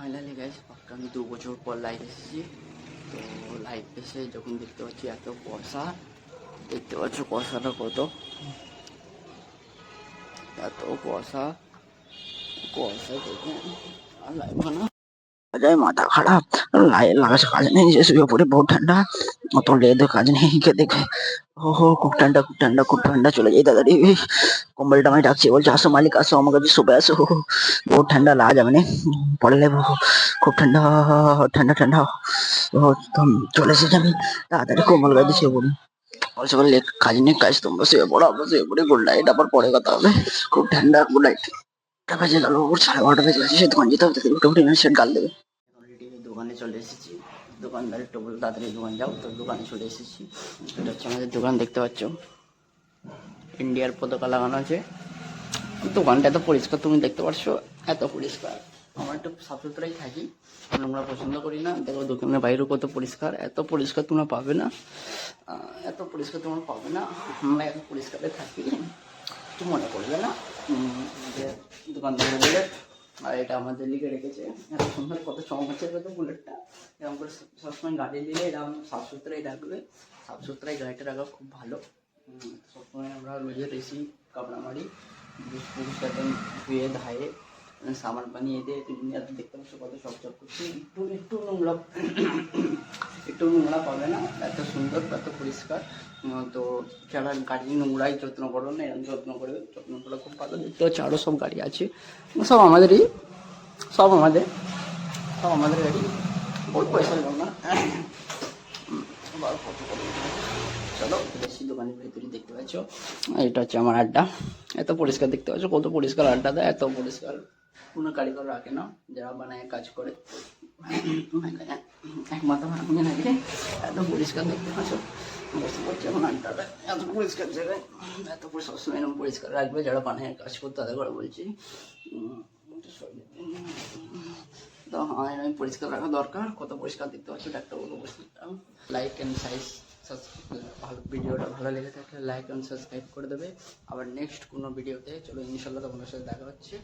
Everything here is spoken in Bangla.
ফাইনালি গাইস পাক্কা আমি 2 বছর পর লাইভ এসেছি। তো লাইভ এসে যখন দেখতে পাচ্ছি এত কুয়াশা, দেখতে পাচ্ছ কুয়াশাটা কত, এত কুয়াশা কুয়াশা দেখে আর লাইভ বানা যায়, মাথা খারাপ। লাইট লাগাছে কাজ নেই, নিজে শুয়ে পড়ে, বহুত ঠান্ডা, অত লেদে কাজ নেই। কে দেখে ওহো খুব ঠান্ডা খুব ঠান্ডা খুব ঠান্ডা, চলে যাই তাড়াতাড়ি। কম্বলটা আমায় ডাকছে, বলছে আসো মালিক আসো, আমার কাছে শুবে আসো, বহুত ঠান্ডা, লাগা যাবে না, পড়ে নেবো, খুব ঠান্ডা ঠান্ডা ঠান্ডা। ও চলে এসেছি আমি, তাড়াতাড়ি কম্বল গায়ে দিয়ে শুয়ে পড়ি। বলছে বলে কাজ নেই, কাজ তোমরা শুয়ে পড়ো, আমরা শুয়ে পড়ি, গুড নাইট, আবার পরে কথা হবে, খুব ঠান্ডা, গুড নাইট। বেজে গেল, 12:30 বেজে গেছে, সে দোকান যেতে হবে, উঠে উঠে সে গাল দেবে। অলরেডি দোকানে চলে এসেছি, দোকানদার একটু বলে তাড়াতাড়ি দোকান যাও, তো দোকানে চলে এসেছি। এটা হচ্ছে আমাদের দোকান, দেখতে পাচ্ছ ইন্ডিয়ার পতাকা লাগানো আছে। দোকানটা এত পরিষ্কার, তুমি দেখতে পাচ্ছ এত পরিষ্কার। আমার একটু সাফ সুতরাই থাকি, নোংরা পছন্দ করি না। দেখো দোকানের বাইরেও কত পরিষ্কার, এত পরিষ্কার তোমরা পাবে না, এত পরিষ্কার তোমরা পাবে না। আমরা এত পরিষ্কারে থাকি, একটু মনে করবে না যে দোকানদার বলে। আর এটা আমাদের লিখে রেখেছে, এত সুন্দর কত চমকাচ্ছে কত বুলেটটা। এরকম করে সবসময় গাড়ি দিলে এরকম সাফ সুতরাই রাখবে, সাফ সুতরাই গাড়িটা রাখা খুব ভালো। সবসময় আমরা রোজের এসি কাপড়া মারি, একদম ধুয়ে ধায়ে সাবান পানি এতে তুমি দেখতে পাচ্ছ কত চকচক করছে। একটু একটু নোংরা একটু নোংরা পাবে না, এত সুন্দর এত পরিষ্কার। তো যারা গাড়ি নোংরাই যত্ন করো না, এরকম যত্ন করে, যত্ন করে খুব ভালো। দেখতে হচ্ছে আরও সব গাড়ি আছে, সব আমাদেরই, সব আমাদের, সব আমাদের গাড়ি, বহুত পয়সা দাও না। চলো বেশি দোকানের ভেতরে দেখতে পাচ্ছ, এটা হচ্ছে আমার আড্ডা। এত পরিষ্কার দেখতে পাচ্ছ, কত পরিষ্কার আড্ডা দেয়, এত পরিষ্কার কোনো কারিগর রাখে না, যারা বানায় কাজ করে এক মাথা ভাঙে নাকি, এত পরিষ্কার দেখতে পাচ্ছ। বুঝতে পারছি এখন আড্ডাটা এত পরিষ্কার জায়গায়, এত সবসময় এরকম পরিষ্কার রাখবে যারা বানায় কাজ করতে, তাদের করে বলছি। তো আমি পরিষ্কার রাখা দরকার, কত পরিষ্কার দেখতে পাচ্ছ, ডাক্তারবাবু পরিষ্কার। লাইক অ্যান্ড ভালো, ভিডিওটা ভালো লেগে থাকলে লাইক অ্যান্ড সাবস্ক্রাইব করে দেবে। আবার নেক্সট কোনো ভিডিওতে চলো ইনশাল্লাহ তোমাদের সাথে দেখা হচ্ছে।